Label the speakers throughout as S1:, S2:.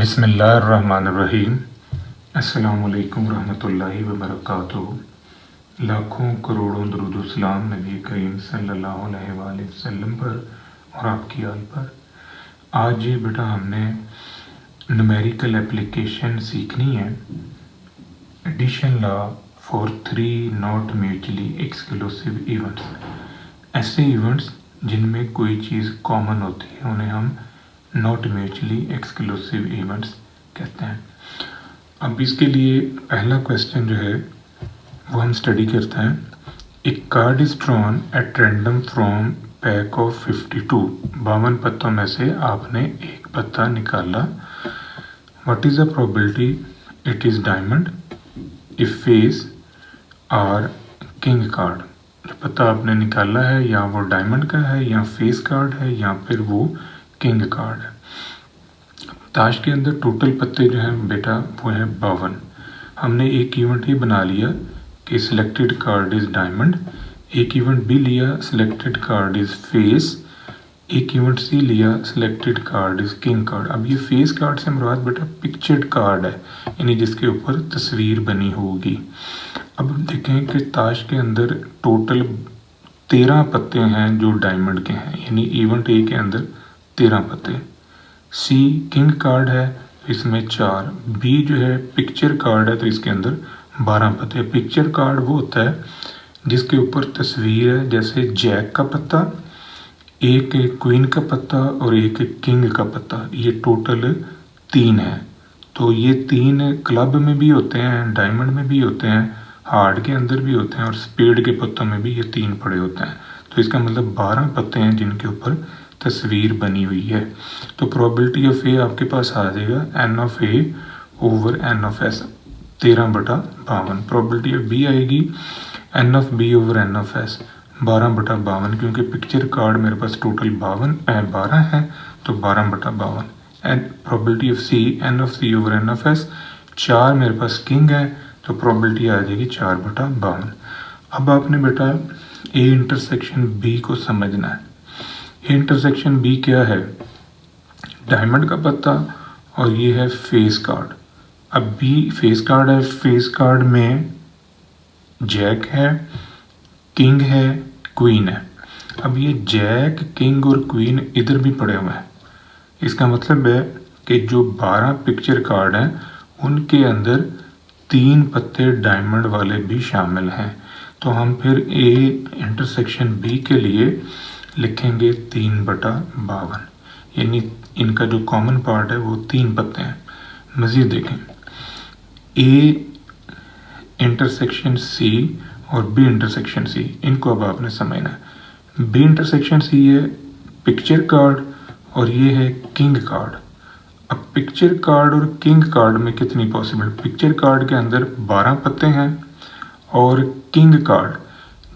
S1: बिस्मिल्लाहिर्रहमानिर्रहीम। अस्सलामुअलैकुम रहमतुल्लाहि व बरकातुहू। लाखों करोड़ों दुरूद व सलाम नबी करीम सल्लल्लाहु अलैहि वसल्लम पर और आपकी आल पर। आज ये बेटा हमने न्यूमेरिकल एप्लीकेशन सीखनी है। Addition law for 3 not mutually exclusive events. ऐसे इवेंट्स जिनमें कोई चीज़ कॉमन होती है उन्हें हम नॉट म्यूचुअली एक्सक्लूसिव इवेंट्स कहते हैं। अब इसके लिए पहला क्वेश्चन जो है वो हम स्टडी करते हैं। एक card is drawn at random from pack of 52। 52 पत्तों में से आपने एक पत्ता निकाला। What is the probability it is diamond if face और किंग कार्ड। जो पत्ता आपने निकाला है या वो डायमंड का है या फेस कार्ड है या फिर वो किंग कार्ड है। ताश के अंदर टोटल पत्ते जो हैं बेटा वो है 52। हमने एक इवेंट ही बना लिया कि सिलेक्टेड कार्ड इज डायमंड, एक इवेंट भी लिया सिलेक्टेड कार्ड इज फेस, एक इवेंट सी लिया selected card is king card. अब ये फेस कार्ड से मुराद बेटा पिक्चर्ड कार्ड है, यानी जिसके ऊपर तस्वीर बनी होगी। अब देखें कि ताश के अंदर टोटल 13 पत्ते हैं जो डायमंड के हैं, यानी इवेंट ए के अंदर 13 पत्ते। सी किंग कार्ड है तो इसमें 4, बी जो है पिक्चर कार्ड है तो इसके अंदर 12 पत्ते। पिक्चर कार्ड वो होता है जिसके ऊपर तस्वीर है, जैसे जैक का पत्ता, एक क्वीन का पत्ता और एक किंग का पत्ता। ये टोटल 3 है। तो ये 3 क्लब में भी होते हैं, डायमंड में भी होते हैं, हार्ड के अंदर भी होते हैं और स्पेड के पत्तों में भी ये 3 पड़े होते हैं। तो इसका मतलब 12 पत्ते हैं जिनके ऊपर तस्वीर बनी हुई है। तो प्रोबेबिलिटी ऑफ ए आपके पास आ जाएगा n of A over n of S, 13/52। Probability of B आएगी n of B over n of S, 12/52, क्योंकि पिक्चर कार्ड मेरे पास टोटल 12 है तो 12/52। And probability of C n of C over n of S, 4 मेरे पास king है तो probability आ जाएगी 4/52। अब आपने बेटा ए इंटरसेक्शन बी को समझना है। ए इंटरसेक्शन बी क्या है? डायमंड का पत्ता और ये है फेस कार्ड। अब बी फेस कार्ड है, फेस कार्ड में जैक है, किंग है, क्वीन है। अब ये जैक, किंग और क्वीन इधर भी पड़े हुए हैं। इसका मतलब है कि जो 12 पिक्चर कार्ड हैं उनके अंदर 3 पत्ते डायमंड वाले भी शामिल हैं। तो हम फिर ए इंटरसेक्शन बी के लिए लिखेंगे 3/52, यानी इनका जो कॉमन पार्ट है वो 3 पत्ते हैं। मज़ीद देखें, ए इंटरसेक्शन सी और बी इंटरसेक्शन सी, इनको अब आपने समझना है। बी इंटरसेक्शन सी है पिक्चर कार्ड और ये है किंग कार्ड। अब पिक्चर कार्ड और किंग कार्ड में कितनी पॉसिबल? पिक्चर कार्ड के अंदर 12 पत्ते हैं और किंग कार्ड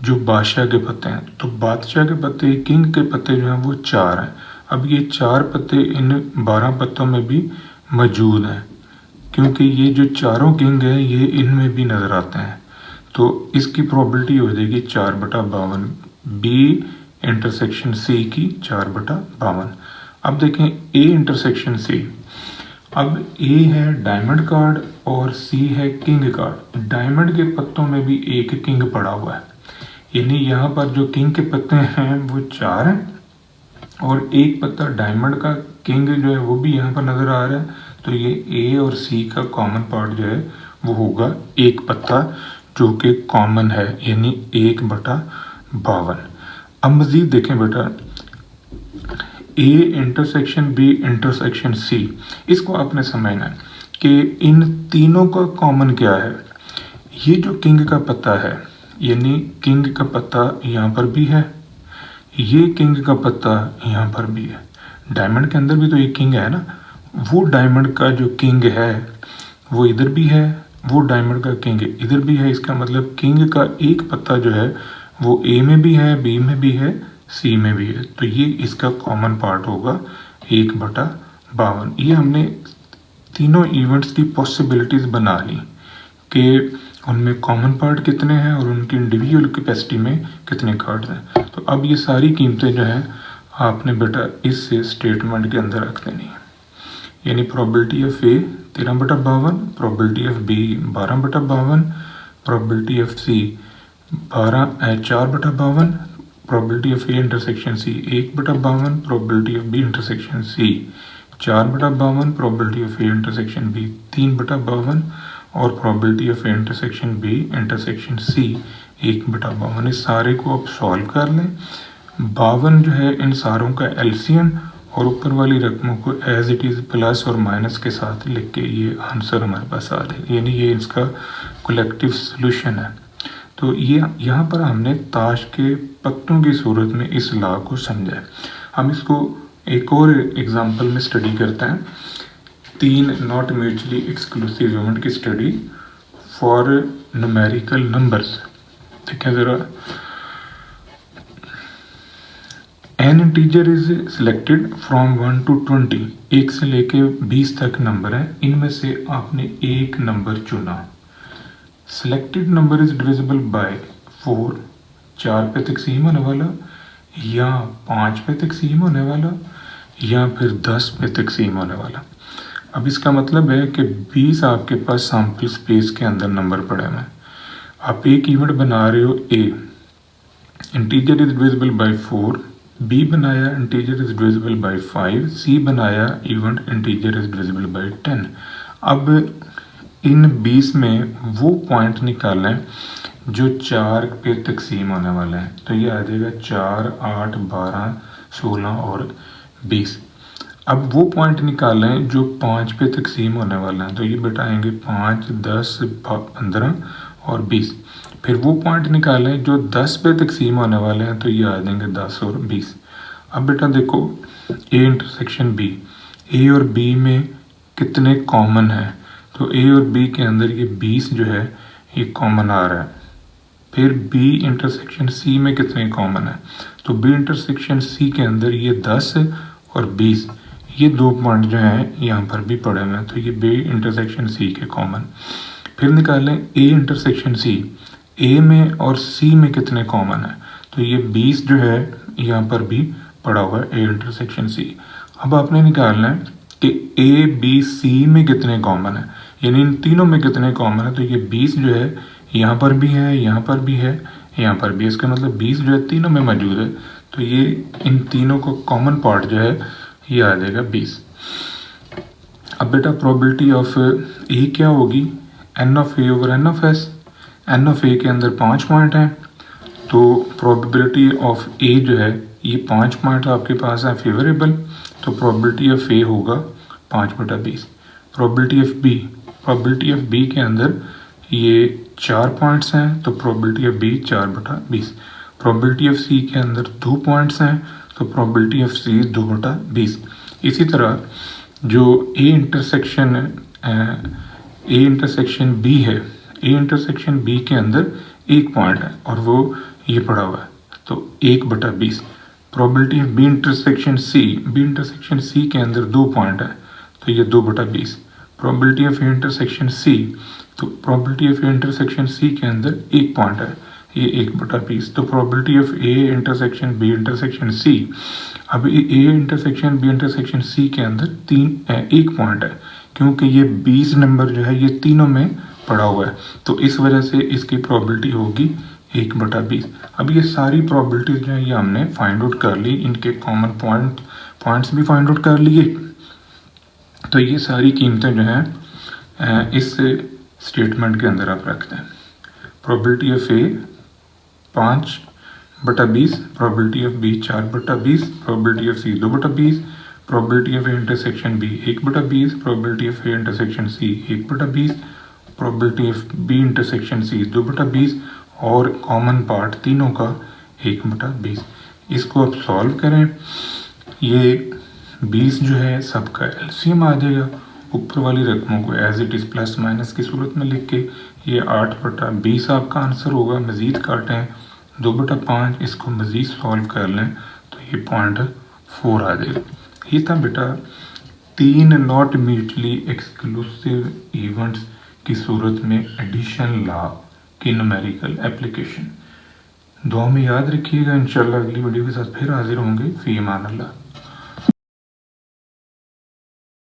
S1: जो बादशाह के पत्ते हैं, तो बादशाह के पत्ते, किंग के पत्ते जो हैं वो 4 हैं। अब ये 4 पत्ते इन 12 पत्तों में भी मौजूद हैं, क्योंकि ये जो चारों किंग हैं ये इनमें भी नज़र आते हैं। तो इसकी प्रोबेबिलिटी हो जाएगी 4/52, बी इंटरसेक्शन सी की 4/52। अब देखें ए इंटरसेक्शन सी। अब ए है डायमंड कार्ड और सी है किंग कार्ड। डायमंड के पत्तों में भी एक किंग पड़ा हुआ है, यानी यहाँ पर जो किंग के पत्ते हैं वो 4 हैं और एक पत्ता डायमंड का किंग जो है वो भी यहाँ पर नज़र आ रहा है। तो ये ए और सी का कॉमन पार्ट जो है वो होगा एक पत्ता जो कि कॉमन है, यानी 1/52। अब मज़ीद देखें बेटा, A intersection B intersection C, इसको आपने समझना है कि इन तीनों का कॉमन क्या है। ये जो किंग का पत्ता है, यानी किंग का पत्ता यहाँ पर भी है, ये किंग का पत्ता यहाँ पर भी है। डायमंड के अंदर भी तो एक किंग है ना, वो डायमंड का जो किंग है वो इधर भी है, वो डायमंड का किंग इधर भी है। इसका मतलब किंग का एक पत्ता जो है वो ए में भी है, बी में भी है, सी में भी है। तो ये इसका कॉमन पार्ट होगा 1/52। ये हमने तीनों इवेंट्स की पॉसिबिलिटीज़ बना ली कि उनमें कॉमन पार्ट कितने हैं और उनकी इंडिविजुअल कैपेसिटी में कितने कार्ड्स हैं। तो अब ये सारी कीमतें जो हैं आपने बेटा इस स्टेटमेंट के अंदर रख देनी है। यानी probability of A 13/52, probability of B 12/52, probability of C 4/52, probability of A intersection C 1/52, probability of B intersection C 4/52, probability of A intersection B 3/52 और probability of A intersection B intersection C 1/52। इस सारे को आप solve कर लें। 52 जो है इन सारों का एलसीएम और ऊपर वाली रकमों को एज इट इज़ प्लस और माइनस के साथ लिख के ये आंसर हमारे पास आ जाए, यानी ये इसका कलेक्टिव सॉल्यूशन है। तो ये यहाँ पर हमने ताश के पत्तों की सूरत में इस लॉ को समझा है। हम इसको एक और एग्जांपल में स्टडी करते हैं। 3 नॉट म्यूचुअली एक्सक्लूसिव यूनिट की स्टडी फॉर न्यूमेरिकल नंबर्स। देखें ज़रा, N integer is selected from 1 to 20, 1 से लेके 20 तक नंबर है, इनमें से आपने एक नंबर चुना। Selected number is divisible by 4, 4 पे तकसीम होने वाला, या 5 पे तकसीम होने वाला, या फिर 10 पे तकसीम होने वाला। अब इसका मतलब है कि 20 आपके पास सैम्पल स्पेस के अंदर नंबर पड़े हुए हैं। आप एक इवेंट बना रहे हो A, integer is divisible by 4, B बनाया integer is divisible by 5, C बनाया event integer is divisible by 10। अब इन 20 में वो पॉइंट निकालें जो 4 पे तकसीम होने वाले हैं। तो ये आ जाएगा 4, 8, 12, 16 और 20। अब वो पॉइंट निकालें जो 5 पे तकसीम होने वाले हैं। तो ये बेटा आएंगे 5, 10, 15 और 20। फिर वो पॉइंट निकालें जो 10 पे तकसीम होने वाले हैं। तो ये आ जाएंगे 10 और 20। अब बेटा देखो, ए इंटरसेक्शन बी, ए और बी में कितने कॉमन हैं। तो ए और बी के अंदर ये 20 जो है ये कॉमन आ रहा है। फिर बी इंटरसेक्शन सी में कितने कॉमन है। तो बी इंटरसेक्शन सी के अंदर ये 10 और 20, ये 2 पॉइंट जो हैं यहाँ पर भी पड़े हुए हैं। तो ये बी इंटरसेक्शन सी के कॉमन। फिर निकालें ए इंटरसेक्शन सी, ए में और सी में कितने कॉमन है। तो ये 20 जो है यहाँ पर भी पड़ा हुआ है ए इंटरसेक्शन सी। अब आपने निकालना है कि ए बी सी में कितने कॉमन है, यानी इन तीनों में कितने कॉमन है। तो ये 20 जो है यहाँ पर भी है, यहाँ पर भी है, यहाँ पर भी। इसका मतलब 20 जो है तीनों में मौजूद है। तो ये इन तीनों को कॉमन पार्ट जो है ये आ जाएगा 20। अब बेटा प्रोबेबिलिटी ऑफ ए क्या होगी, n of A over n of S. N of A के अंदर 5 पॉइंट हैं, तो प्रोबेबिलिटी ऑफ ए जो है ये 5 पॉइंट आपके पास है फेवरेबल। तो प्रोबेबिलिटी ऑफ ए होगा 5/20। प्रोबेबिलिटी ऑफ बी के अंदर ये 4 पॉइंट्स हैं, तो probability of B 4/20। Probability of C के अंदर 2 पॉइंट्स हैं, तो प्रोबेबिलिटी ऑफ सी 2/20। इसी तरह जो ए इंटरसेक्शन बी है, ए इंटरसेक्शन बी के अंदर 1 पॉइंट है और वो ये पड़ा हुआ है, तो 1/20। Probability of B intersection C के अंदर 2 पॉइंट है, तो ये 2/20। Probability of A intersection C, तो probability of A intersection C के अंदर 1 पॉइंट है, ये 1/20। तो probability of A intersection B intersection C, अब A intersection B intersection C के अंदर 1 पॉइंट है, क्योंकि ये 20 नंबर जो है ये तीनों में पड़ा हुआ है। तो इस वजह से इसकी प्रोबेबिलिटी होगी 1/20। अब ये सारी प्रोबेबिलिटीज जो है ये हमने फाइंड आउट कर ली, इनके कॉमन पॉइंट्स भी फाइंड आउट कर लिए। तो ये सारी कीमतें जो हैं इस स्टेटमेंट के अंदर आप रखते हैं। Probability of A 5/20, probability of B 4/20, probability of C 2/20, probability of A intersection B 1/20, probability of A intersection C 1/20, probability of B intersection C 2/20 और कॉमन पार्ट तीनों का 1/20। इसको आप सॉल्व करें, ये 20 जो है सबका एलसीएम आ जाएगा। ऊपर वाली रकमों को as it is plus minus की सूरत में लिख के ये 8/20 आपका आंसर होगा। मज़ीद काटें 2/5, इसको मज़ीद सॉल्व कर लें तो ये 0.4 आ जाएगा। ये था बेटा 3 नॉट म्यूचुअली एक्सक्लूसिव इवेंट्स की सूरत में एडिशन लॉ की न्यूमेरिकल एप्लीकेशन। दुआ में याद रखिएगा। इंशाल्लाह अगली वीडियो के साथ फिर हाजिर होंगे। फ़ी अमान अल्लाह।